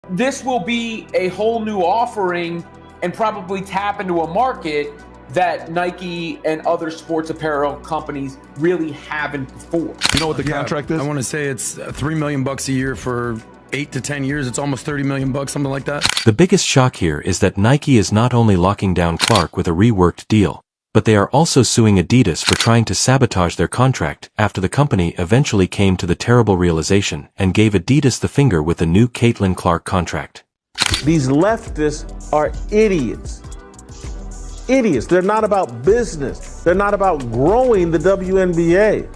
this will be a whole new offering and probably tap into a market that Nike and other sports apparel companies really haven't before. You know what the contract is? I want to say it's $3 million a year for 8 to 10 years. It's almost $30 million, something like that. The biggest shock here is that Nike is not only locking down Clark with a reworked deal, but they are also suing Adidas for trying to sabotage their contract after the company eventually came to the terrible realization and gave Adidas the finger with the new Caitlin Clark contract. These leftists are idiots. Idiots. They're not about business. They're not about growing the WNBA.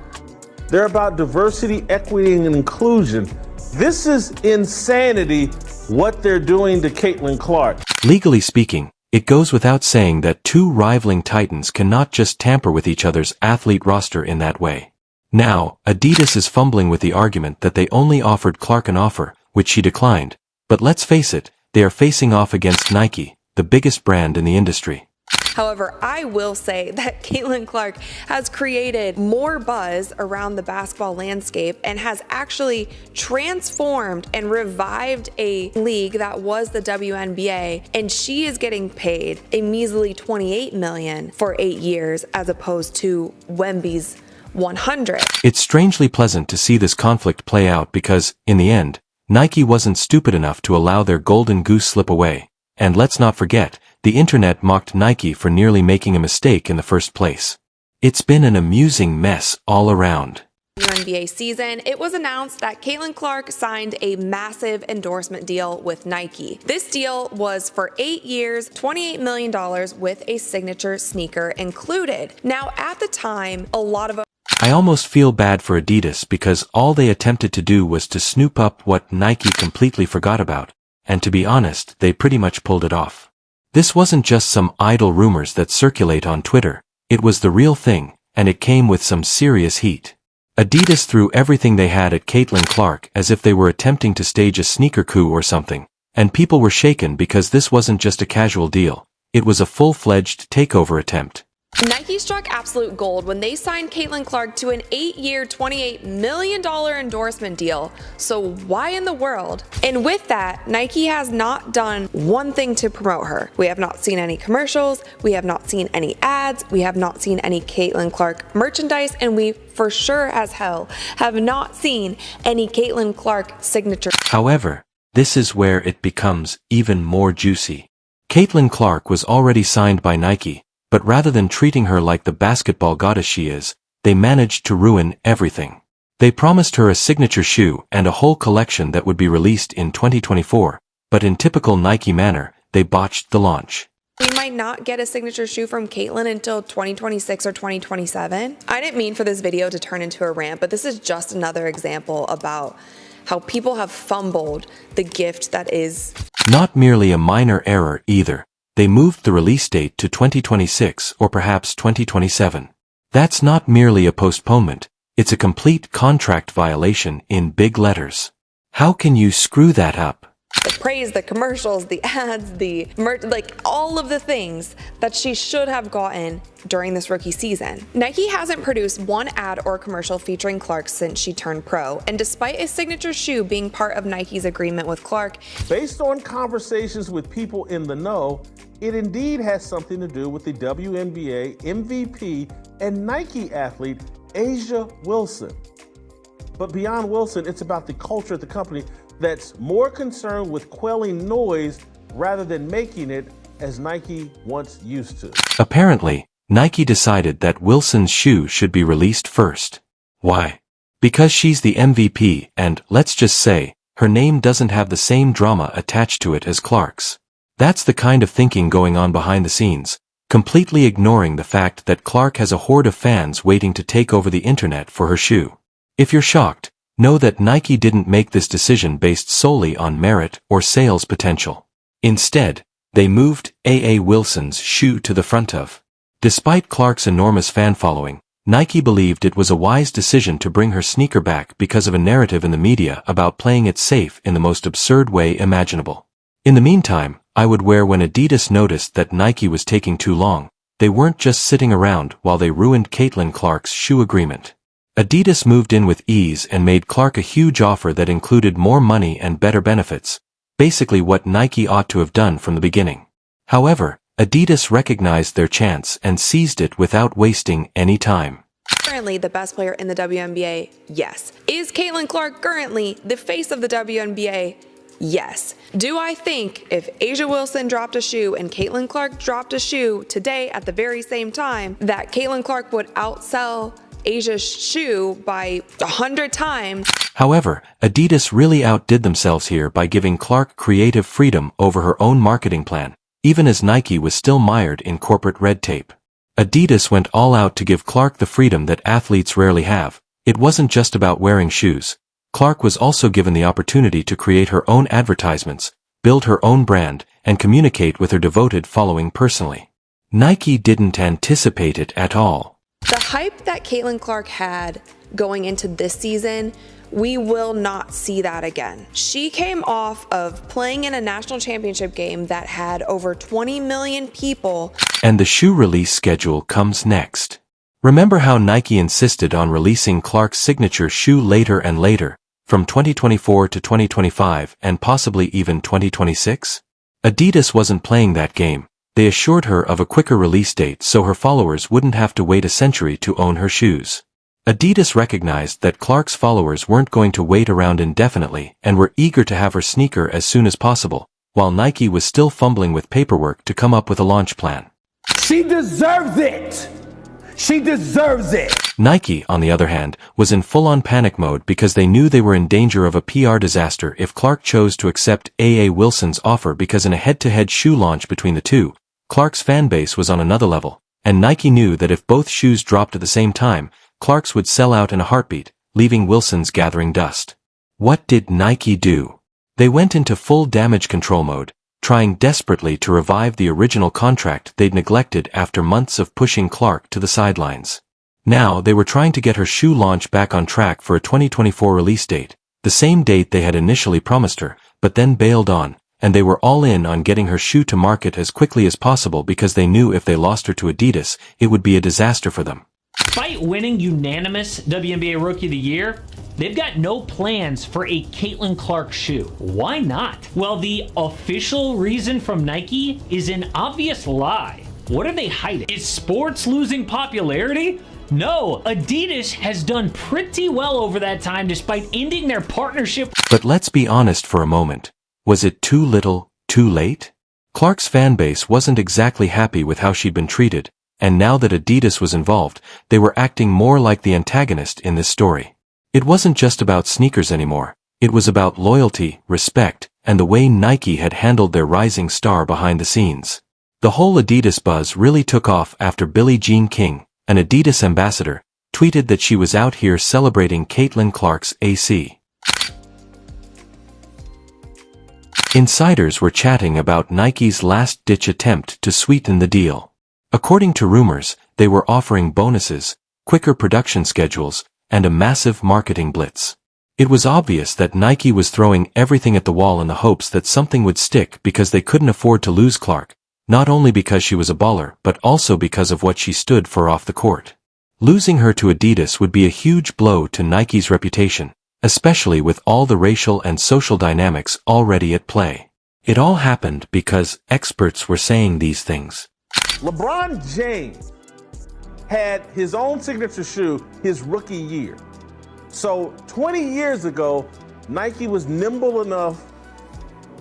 They're about diversity, equity, and inclusion. This is insanity, what they're doing to Caitlin Clark. Legally speaking, it goes without saying that two rivaling titans cannot just tamper with each other's athlete roster in that way. Now, Adidas is fumbling with the argument that they only offered Clark an offer, which she declined. But let's face it, they are facing off against Nike, the biggest brand in the industry. However, I will say that Caitlin Clark has created more buzz around the basketball landscape and has actually transformed and revived a league that was the WNBA, and she is getting paid a measly $28 million for 8 years as opposed to Wemby's 100. It's strangely pleasant to see this conflict play out because, in the end, Nike wasn't stupid enough to allow their golden goose slip away. And let's not forget, the internet mocked Nike for nearly making a mistake in the first place. It's been an amusing mess all around. WNBA season, it was announced that Caitlin Clark signed a massive endorsement deal with Nike. This deal was for 8 years, $28 million with a signature sneaker included. Now, at the time, a lot of I almost feel bad for Adidas because all they attempted to do was to snoop up what Nike completely forgot about. And to be honest, they pretty much pulled it off. This wasn't just some idle rumors that circulate on Twitter. It was the real thing, and it came with some serious heat. Adidas threw everything they had at Caitlin Clark as if they were attempting to stage a sneaker coup or something, and people were shaken because this wasn't just a casual deal. It was a full-fledged takeover attempt. Nike struck absolute gold when they signed Caitlin Clark to an 8-year, $28 million endorsement deal. So why in the world? And with that, Nike has not done one thing to promote her. We have not seen any commercials, we have not seen any ads, we have not seen any Caitlin Clark merchandise, and we for sure as hell have not seen any Caitlin Clark signature. However, this is where it becomes even more juicy. Caitlin Clark was already signed by Nike, but rather than treating her like the basketball goddess she is, they managed to ruin everything. They promised her a signature shoe and a whole collection that would be released in 2024, but in typical Nike manner, they botched the launch. We might not get a signature shoe from Caitlin until 2026 or 2027. I didn't mean for this video to turn into a rant, but this is just another example about how people have fumbled the gift that is. Not merely a minor error either. They moved the release date to 2026 or perhaps 2027. That's not merely a postponement, it's a complete contract violation in big letters. How can you screw that up? The praise, the commercials, the ads, the merch, like all of the things that she should have gotten during this rookie season. Nike hasn't produced one ad or commercial featuring Clark since she turned pro, and despite a signature shoe being part of Nike's agreement with Clark, based on conversations with people in the know, it indeed has something to do with the WNBA MVP and Nike athlete A'ja Wilson. But beyond Wilson, it's about the culture at the company that's more concerned with quelling noise rather than making it, as Nike once used to. Apparently, Nike decided that Wilson's shoe should be released first. Why? Because she's the MVP and, let's just say, her name doesn't have the same drama attached to it as Clark's. That's the kind of thinking going on behind the scenes, completely ignoring the fact that Clark has a horde of fans waiting to take over the internet for her shoe. If you're shocked, know that Nike didn't make this decision based solely on merit or sales potential. Instead, they moved A'ja Wilson's shoe to the front of. Despite Clark's enormous fan following, Nike believed it was a wise decision to bring her sneaker back because of a narrative in the media about playing it safe in the most absurd way imaginable. In the meantime, I would wear when Adidas noticed that Nike was taking too long. They weren't just sitting around while they ruined Caitlin Clark's shoe agreement. Adidas moved in with ease and made Clark a huge offer that included more money and better benefits, basically what Nike ought to have done from the beginning. However, Adidas recognized their chance and seized it without wasting any time. Currently the best player in the WNBA? Yes. Is Caitlin Clark currently the face of the WNBA? Yes. Do I think if A'ja Wilson dropped a shoe and Caitlin Clark dropped a shoe today at the very same time, that Caitlin Clark would outsell A'ja's shoe by 100 times? However, Adidas really outdid themselves here by giving Clark creative freedom over her own marketing plan, even as Nike was still mired in corporate red tape. Adidas went all out to give Clark the freedom that athletes rarely have. It wasn't just about wearing shoes. Clark was also given the opportunity to create her own advertisements, build her own brand, and communicate with her devoted following personally. Nike didn't anticipate it at all. The hype that Caitlin Clark had going into this season, we will not see that again. She came off of playing in a national championship game that had over 20 million people. And the shoe release schedule comes next. Remember how Nike insisted on releasing Clark's signature shoe later and later, from 2024 to 2025 and possibly even 2026? Adidas wasn't playing that game. They assured her of a quicker release date so her followers wouldn't have to wait a century to own her shoes. Adidas recognized that Clark's followers weren't going to wait around indefinitely and were eager to have her sneaker as soon as possible, while Nike was still fumbling with paperwork to come up with a launch plan. She deserves it! She deserves it! Nike, on the other hand, was in full-on panic mode because they knew they were in danger of a PR disaster if Clark chose to accept A.A. Wilson's offer, because in a head-to-head shoe launch between the two, Clark's fanbase was on another level, and Nike knew that if both shoes dropped at the same time, Clark's would sell out in a heartbeat, leaving Wilson's gathering dust. What did Nike do? They went into full damage control mode, trying desperately to revive the original contract they'd neglected after months of pushing Clark to the sidelines. Now they were trying to get her shoe launch back on track for a 2024 release date, the same date they had initially promised her, but then bailed on, and they were all in on getting her shoe to market as quickly as possible because they knew if they lost her to Adidas, it would be a disaster for them. Despite winning unanimous WNBA Rookie of the Year, they've got no plans for a Caitlin Clark shoe. Why not? Well, the official reason from Nike is an obvious lie. What are they hiding? Is sports losing popularity? No, Adidas has done pretty well over that time despite ending their partnership. But let's be honest for a moment. Was it too little, too late? Clark's fanbase wasn't exactly happy with how she'd been treated, and now that Adidas was involved, they were acting more like the antagonist in this story. It wasn't just about sneakers anymore. It was about loyalty, respect, and the way Nike had handled their rising star behind the scenes. The whole Adidas buzz really took off after Billie Jean King, an Adidas ambassador, tweeted that she was out here celebrating Caitlin Clark's AC. Insiders were chatting about Nike's last-ditch attempt to sweeten the deal. According to rumors, they were offering bonuses, quicker production schedules, and a massive marketing blitz. It was obvious that Nike was throwing everything at the wall in the hopes that something would stick because they couldn't afford to lose Clark, not only because she was a baller but also because of what she stood for off the court. Losing her to Adidas would be a huge blow to Nike's reputation, especially with all the racial and social dynamics already at play. It all happened because experts were saying these things. LeBron James had his own signature shoe his rookie year. So 20 years ago, Nike was nimble enough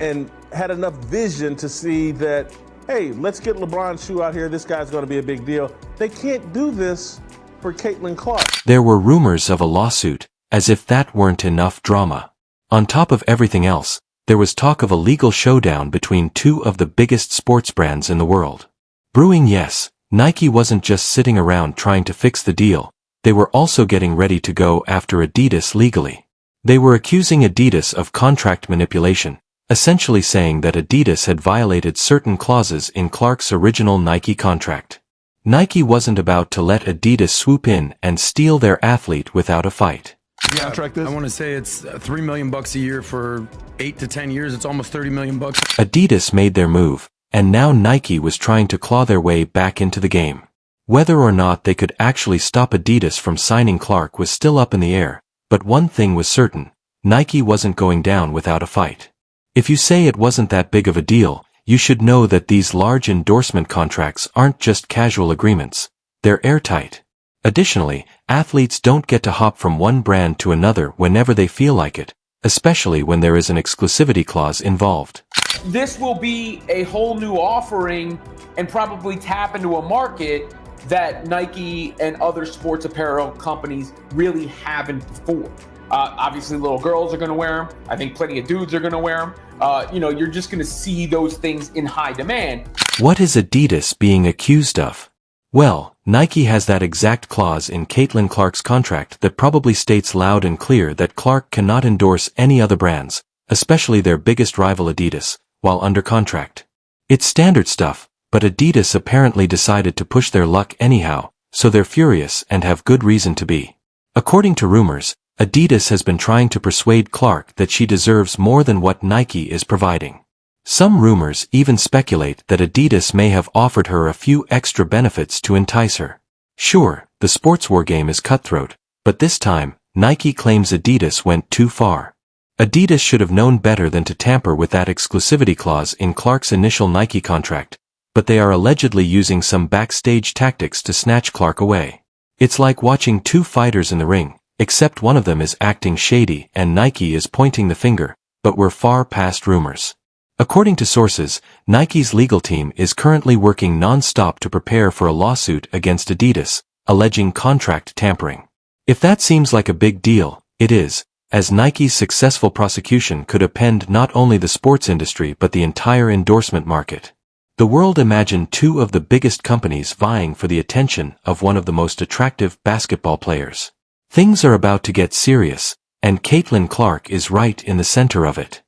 and had enough vision to see that, hey, let's get LeBron's shoe out here. This guy's going to be a big deal. They can't do this for Caitlin Clark. There were rumors of a lawsuit, as if that weren't enough drama. On top of everything else, there was talk of a legal showdown between two of the biggest sports brands in the world. Brewing, yes, Nike wasn't just sitting around trying to fix the deal, they were also getting ready to go after Adidas legally. They were accusing Adidas of contract manipulation, essentially saying that Adidas had violated certain clauses in Clark's original Nike contract. Nike wasn't about to let Adidas swoop in and steal their athlete without a fight. Contract this? I want to say it's $3 million a year for 8 to 10 years. It's almost $30 million. Adidas made their move, and now Nike was trying to claw their way back into the game. Whether or not they could actually stop Adidas from signing Clark was still up in the air, but one thing was certain, Nike wasn't going down without a fight. If you say it wasn't that big of a deal, you should know that these large endorsement contracts aren't just casual agreements. They're airtight. Additionally, athletes don't get to hop from one brand to another whenever they feel like it, especially when there is an exclusivity clause involved. This will be a whole new offering and probably tap into a market that Nike and other sports apparel companies really haven't before. Obviously, little girls are going to wear them. I think plenty of dudes are going to wear them. You're just going to see those things in high demand. What is Adidas being accused of? Well, Nike has that exact clause in Caitlin Clark's contract that probably states loud and clear that Clark cannot endorse any other brands, especially their biggest rival Adidas, while under contract. It's standard stuff, but Adidas apparently decided to push their luck anyhow, so they're furious and have good reason to be. According to rumors, Adidas has been trying to persuade Clark that she deserves more than what Nike is providing. Some rumors even speculate that Adidas may have offered her a few extra benefits to entice her. Sure, the sportswear game is cutthroat, but this time, Nike claims Adidas went too far. Adidas should have known better than to tamper with that exclusivity clause in Clark's initial Nike contract, but they are allegedly using some backstage tactics to snatch Clark away. It's like watching two fighters in the ring, except one of them is acting shady and Nike is pointing the finger, but we're far past rumors. According to sources, Nike's legal team is currently working non-stop to prepare for a lawsuit against Adidas, alleging contract tampering. If that seems like a big deal, it is, as Nike's successful prosecution could upend not only the sports industry but the entire endorsement market. The world imagined two of the biggest companies vying for the attention of one of the most attractive basketball players. Things are about to get serious, and Caitlin Clark is right in the center of it.